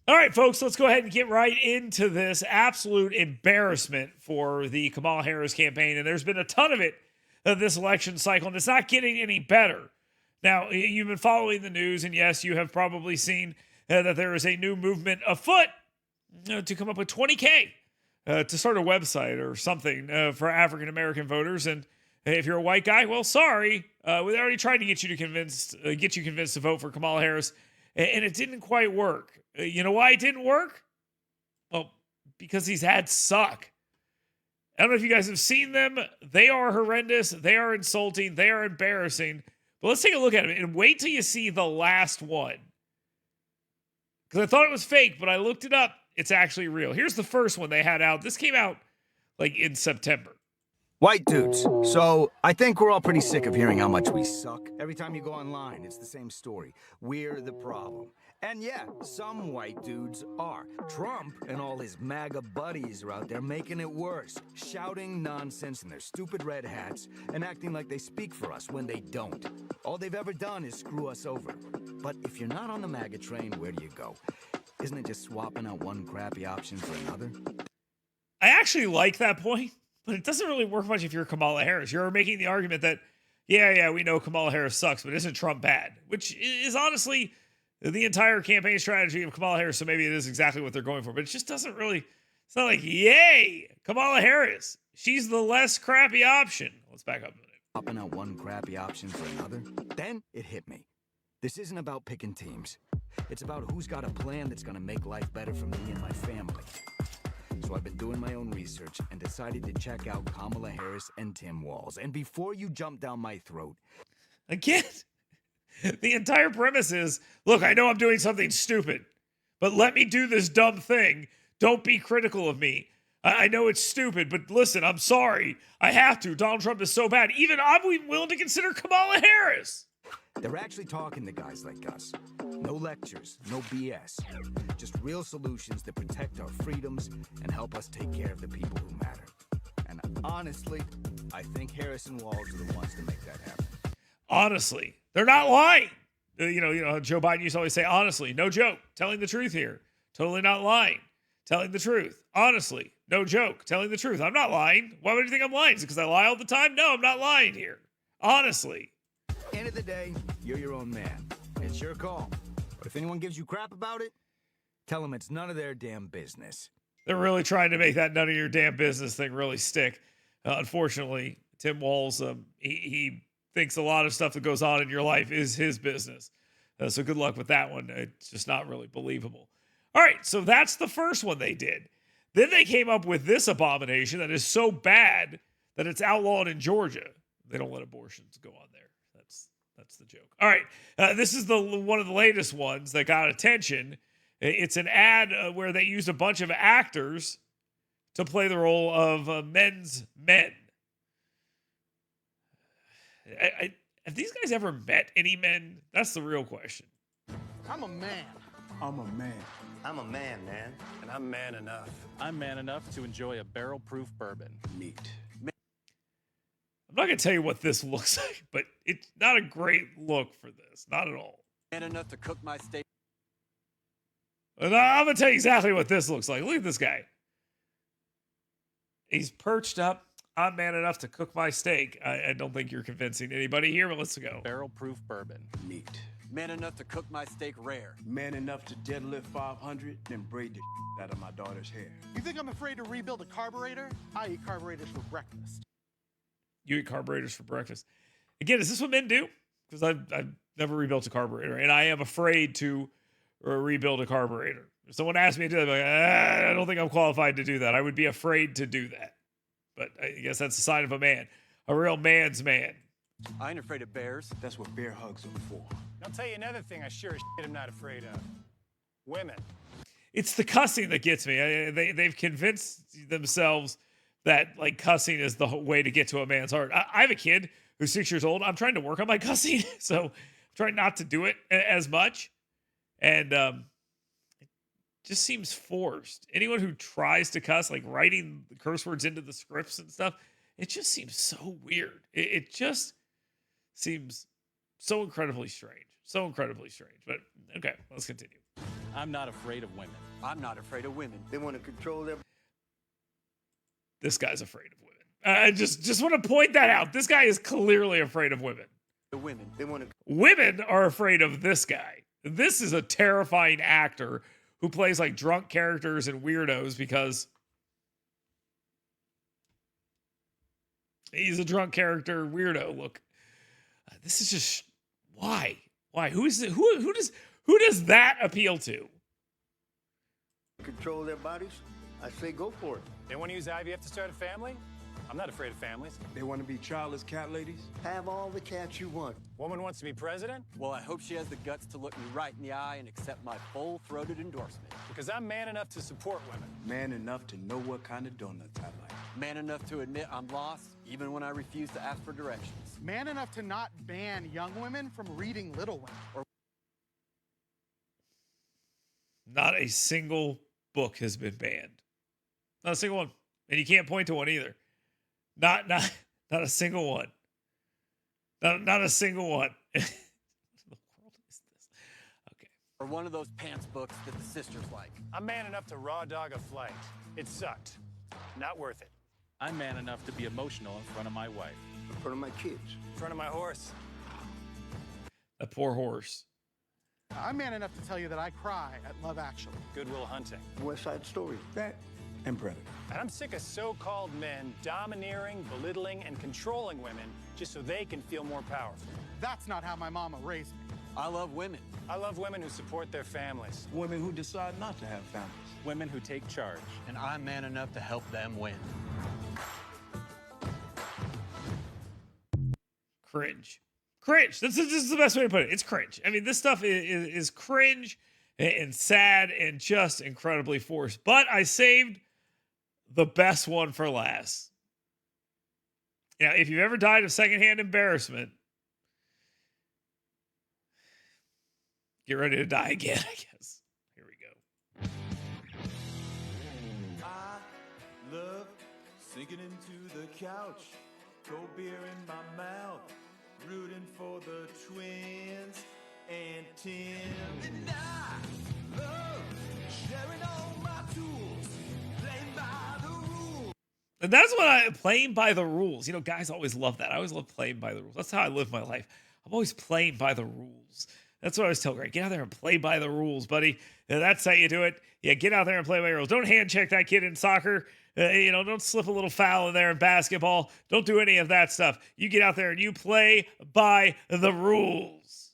All right, folks, let's go ahead and get right into this absolute embarrassment for the Kamala Harris campaign. And there's been a ton of it this election cycle, and it's not getting any better. Now, you've been following the news, and yes, you have probably seen that there is a new movement afoot to come up with $20K to start a website or something for African American voters. And if you're a white guy, well, sorry, we already tried to get you convinced to vote for Kamala Harris, and it didn't quite work. You know why it didn't work? Well, because these ads suck. I don't know if you guys have seen them. They are horrendous. They are insulting. They are embarrassing. But let's take a look at them and wait till you see the last one. Because I thought it was fake, but I looked it up. It's actually real. Here's the first one they had out. This came out like in September. White dudes. So I think we're all pretty sick of hearing how much we suck. Every time you go online, it's the same story. We're the problem. And yeah, some white dudes are. Trump and all his MAGA buddies are out there making it worse, shouting nonsense in their stupid red hats and acting like they speak for us when they don't. All they've ever done is screw us over. But if you're not on the MAGA train, where do you go? Isn't it just swapping out one crappy option for another? I actually like that point, but it doesn't really work much if you're Kamala Harris. You're making the argument that, yeah, we know Kamala Harris sucks, but isn't Trump bad? Which is honestly the entire campaign strategy of Kamala Harris, so maybe it is exactly what they're going for, but it just doesn't really, it's not like, yay, Kamala Harris, she's the less crappy option. Let's back up a minute. Swapping out one crappy option for another? Then it hit me. This isn't about picking teams. It's about who's got a plan that's gonna make life better for me and my family. So I've been doing my own research and decided to check out Kamala Harris and Tim Walz. And before you jump down my throat... Again, the entire premise is, look, I know I'm doing something stupid, but let me do this dumb thing. Don't be critical of me. I know it's stupid, but listen, I'm sorry. I have to. Donald Trump is so bad. Even I'm willing to consider Kamala Harris. They're actually talking to guys like us. No lectures, no BS. Just real solutions that protect our freedoms and help us take care of the people who matter. And honestly, I think Harris and Walz are the ones to make that happen. Honestly, they're not lying. You know, Joe Biden used to always say, honestly, no joke, telling the truth here. Totally not lying. Telling the truth. Honestly, no joke, telling the truth. I'm not lying. Why would you think I'm lying? Is it because I lie all the time? No, I'm not lying here. Honestly. End of the day, you're your own man. It's your call. But if anyone gives you crap about it, tell them it's none of their damn business. They're really trying to make that none of your damn business thing really stick. Unfortunately, Tim Walz, he thinks a lot of stuff that goes on in your life is his business. So good luck with that one. It's just not really believable. All right, so that's the first one they did. Then they came up with this abomination that is so bad that it's outlawed in Georgia. They don't let abortions go on there. That's the joke. All right, this is one of the latest ones that got attention. It's an ad where they used a bunch of actors to play the role of men's men. Have these guys ever met any men? That's the real question. I'm a man. I'm a man. I'm a man, man. And I'm man enough. I'm man enough to enjoy a barrel-proof bourbon. Neat. I'm not going to tell you what this looks like, but it's not a great look for this. Not at all. Man enough to cook my steak. And I'm going to tell you exactly what this looks like. Look at this guy. He's perched up. I'm man enough to cook my steak. I don't think you're convincing anybody here, but let's go. Barrel-proof bourbon. Neat. Man enough to cook my steak rare. Man enough to deadlift 500, then braid the out of my daughter's hair. You think I'm afraid to rebuild a carburetor? I eat carburetors for breakfast. You eat carburetors for breakfast. Again, is this what men do? Because I've never rebuilt a carburetor, and I am afraid to rebuild a carburetor. If someone asked me to do that, I'd be like, I don't think I'm qualified to do that. I would be afraid to do that. But I guess that's a sign of a man. A real man's man. I ain't afraid of bears. That's what bear hugs are for. I'll tell you another thing I sure as shit am not afraid of. Women. It's the cussing that gets me. They've convinced themselves that like cussing is the way to get to a man's heart. I have a kid who's 6 years old. I'm trying to work on my cussing, so I'm trying not to do it as much. And it just seems forced. Anyone who tries to cuss, like writing the curse words into the scripts and stuff, it just seems so weird. It just seems so incredibly strange. So incredibly strange. But okay, let's continue. I'm not afraid of women. I'm not afraid of women. They want to control their This guy's afraid of women. I just want to point that out. This guy is clearly afraid of women. The women. They want to Women are afraid of this guy. This is a terrifying actor who plays like drunk characters and weirdos because he's a drunk character weirdo. Look, this is just why? Who does that appeal to? control their bodies. I say go for it. They want to use IVF to start a family? I'm not afraid of families. They want to be childless cat ladies. Have all the cats you want. Woman wants to be president? Well, I hope she has the guts to look me right in the eye and accept my full-throated endorsement. Because I'm man enough to support women. Man enough to know what kind of donuts I like. Man enough to admit I'm lost, even when I refuse to ask for directions. Man enough to not ban young women from reading Little Women. Not a single book has been banned. Not a single one. And you can't point to one either. Not a single one. Not a single one. What in the world is this? Okay. Or one of those pants books that the sisters like. I'm man enough to raw dog a flight. It sucked. Not worth it. I'm man enough to be emotional in front of my wife. In front of my kids. In front of my horse. That poor horse. I'm man enough to tell you that I cry at Love Actually. Goodwill Hunting. West Side Story. That and Predator. And I'm sick of so-called men domineering, belittling, and controlling women just so they can feel more powerful. That's not how my mama raised me. I love women. I love women who support their families. Women who decide not to have families. Women who take charge. And I'm man enough to help them win. Cringe. Cringe. This is the best way to put it. It's cringe. I mean, this stuff is cringe and sad and just incredibly forced. But I saved the best one for last. Now, if you've ever died of secondhand embarrassment, get ready to die again, I guess. Here we go. I love sinking into the couch, cold beer in my mouth, rooting for the twins and Tim. And I love sharing all my tools, playing by the rules. And that's what playing by the rules. You know, guys always love that. I always love playing by the rules. That's how I live my life. I'm always playing by the rules. That's what I always tell Greg. Get out there and play by the rules, buddy. That's how you do it. Yeah, get out there and play by the rules. Don't hand check that kid in soccer. Don't slip a little foul in there in basketball. Don't do any of that stuff. You get out there and you play by the rules.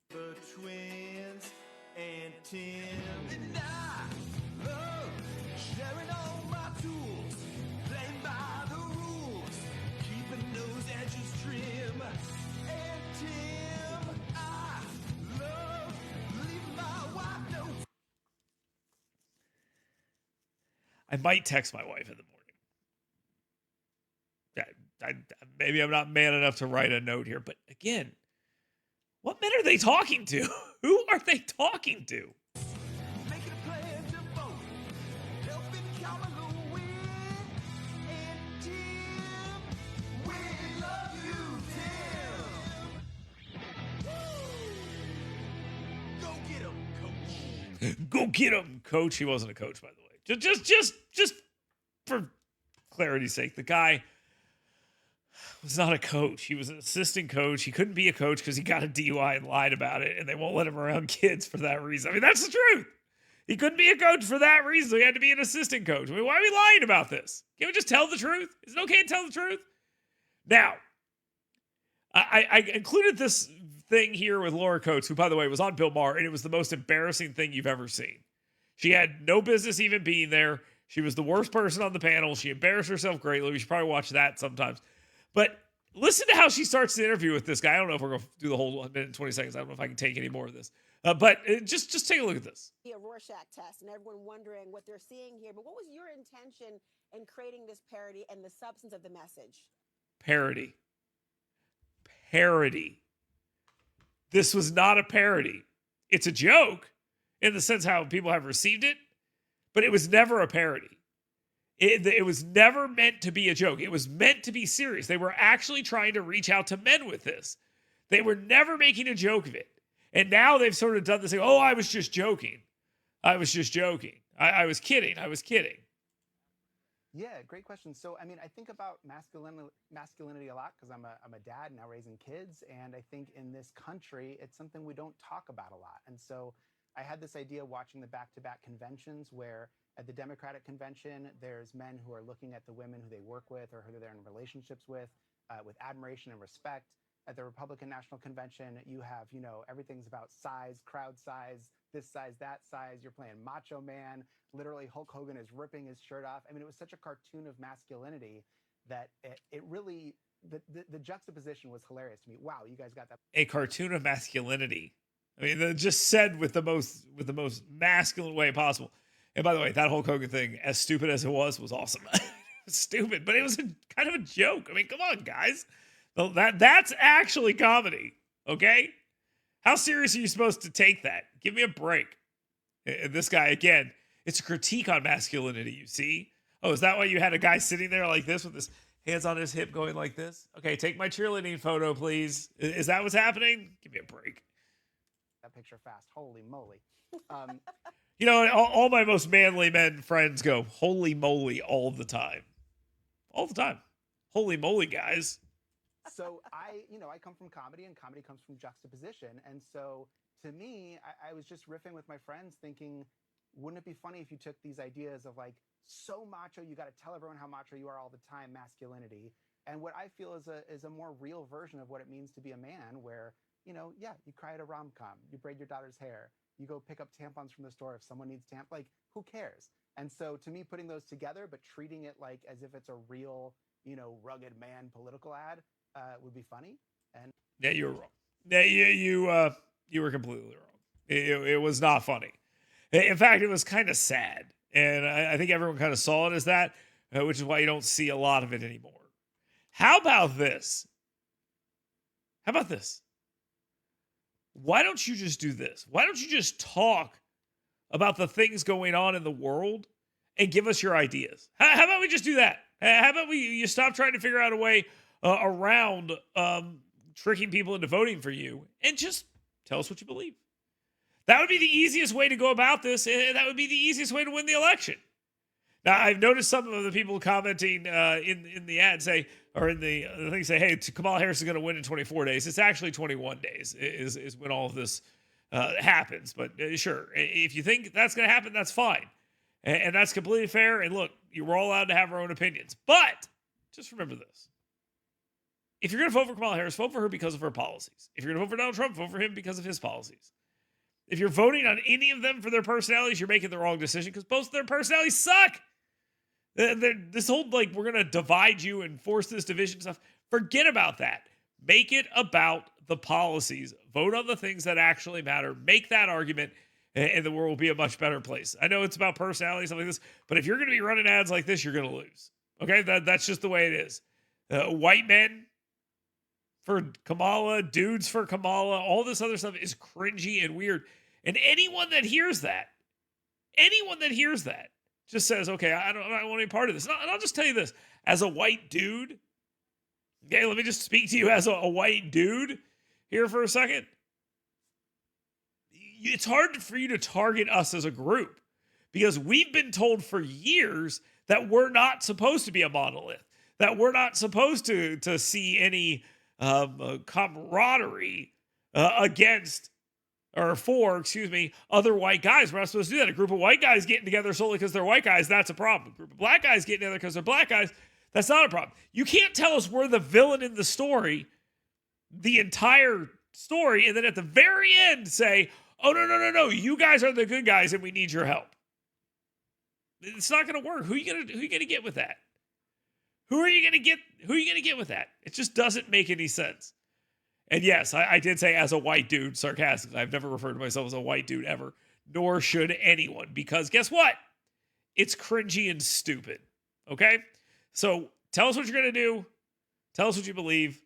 The twins and Tim. And I love sharing all my tools, playing by the rules, keeping those edges trim. And Tim, I love leaving my wife notes. I might text my wife in the morning. Maybe I'm not man enough to write a note here, but again, what men are they talking to? Who are they talking to? Making a plan to vote, helping Kamala win. And Tim, we love you, Tim. Woo! Go get him, coach. Go get him, coach. He wasn't a coach, by the way. Just for clarity's sake, the guy was not a coach. He was an assistant coach. He couldn't be a coach because he got a DUI and lied about it, and they won't let him around kids for that reason. I mean, that's the truth. He couldn't be a coach for that reason. So he had to be an assistant coach. I mean, why are we lying about this? Can't we just tell the truth? Is it okay to tell the truth? Now, I included this thing here with Laura Coates, who, by the way, was on Bill Maher, and it was the most embarrassing thing you've ever seen. She had no business even being there. She was the worst person on the panel. She embarrassed herself greatly. We should probably watch that sometimes. But listen to how she starts the interview with this guy. I don't know if we're going to do the whole 1 minute and 20 seconds. I don't know if I can take any more of this. But just take a look at this. A Rorschach test, and everyone wondering what they're seeing here. But what was your intention in creating this parody and the substance of the message? Parody. This was not a parody. It's a joke in the sense how people have received it, but it was never a parody. It was never meant to be a joke. It was meant to be serious. They were actually trying to reach out to men with this. They were never making a joke of it. And now they've sort of done this thing. Oh, I was just joking. I was just joking. I was kidding. I was kidding. Yeah, great question. So, I mean, I think about masculinity a lot because I'm a dad now raising kids. And I think in this country, it's something we don't talk about a lot. And so I had this idea watching the back-to-back conventions where at the Democratic convention, there's men who are looking at the women who they work with or who they're in relationships with admiration and respect. At the Republican National Convention, you have, everything's about size, crowd size, this size, that size. You're playing Macho Man. Literally, Hulk Hogan is ripping his shirt off. I mean, it was such a cartoon of masculinity that it really, the juxtaposition was hilarious to me. Wow, you guys got that. A cartoon of masculinity. I mean, just said with the most masculine way possible. And by the way, that Hulk Hogan thing, as stupid as it was awesome. It was stupid, but it was kind of a joke. I mean, come on, guys. That's actually comedy, okay? How serious are you supposed to take that? Give me a break. And this guy, again, it's a critique on masculinity, you see? Oh, is that why you had a guy sitting there like this with his hands on his hip going like this? Okay, take my cheerleading photo, please. Is that what's happening? Give me a break. That picture fast. Holy moly. All my most manly men friends go, holy moly, all the time. All the time. Holy moly, guys. So I come from comedy, and comedy comes from juxtaposition. And so to me, I was just riffing with my friends thinking, wouldn't it be funny if you took these ideas of like, so macho, you got to tell everyone how macho you are all the time, masculinity, and what I feel is a more real version of what it means to be a man, where, you cry at a rom-com, you braid your daughter's hair, you go pick up tampons from the store if someone needs like, who cares? And so to me, putting those together, but treating it like as if it's a real, rugged man political ad, would be funny. And yeah, you were wrong. Yeah, you were completely wrong. It was not funny. In fact, it was kind of sad, and I think everyone kind of saw it as that, which is why you don't see a lot of it anymore. How about this? Why don't you just do this? Why don't you just talk about the things going on in the world and give us your ideas? How about we just do that? How about you stop trying to figure out a way around tricking people into voting for you and just tell us what you believe? That would be the easiest way to go about this, and that would be the easiest way to win the election. Now, I've noticed some of the people commenting in the ad say, or in the thing say, hey, Kamala Harris is going to win in 24 days. It's actually 21 days is when all of this happens. But sure, if you think that's going to happen, that's fine. And that's completely fair. And look, we're all allowed to have our own opinions. But just remember this. If you're going to vote for Kamala Harris, vote for her because of her policies. If you're going to vote for Donald Trump, vote for him because of his policies. If you're voting on any of them for their personalities, you're making the wrong decision because both of their personalities suck. This whole, we're going to divide you and force this division stuff. Forget about that. Make it about the policies. Vote on the things that actually matter. Make that argument, and the world will be a much better place. I know it's about personality, stuff like this, but if you're going to be running ads like this, you're going to lose. Okay? That's just the way it is. White men for Kamala, dudes for Kamala, all this other stuff is cringy and weird. And anyone that hears that just says, okay, I don't want any part of this. And I'll just tell you this, as a white dude, okay, let me just speak to you as a white dude here for a second. It's hard for you to target us as a group because we've been told for years that we're not supposed to be a monolith, that we're not supposed to see any camaraderie against or for, other white guys. We're not supposed to do that. A group of white guys getting together solely because they're white guys, that's a problem. A group of black guys getting together because they're black guys, that's not a problem. You can't tell us we're the villain in the story, the entire story, and then at the very end say, oh, no, you guys are the good guys and we need your help. It's not going to work. Who are you going to get with that? Who are you going to get with that? It just doesn't make any sense. And yes, I did say as a white dude, sarcastically. I've never referred to myself as a white dude ever, nor should anyone, because guess what? It's cringy and stupid. Okay? So tell us what you're going to do. Tell us what you believe,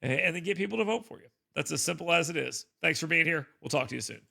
and then get people to vote for you. That's as simple as it is. Thanks for being here. We'll talk to you soon.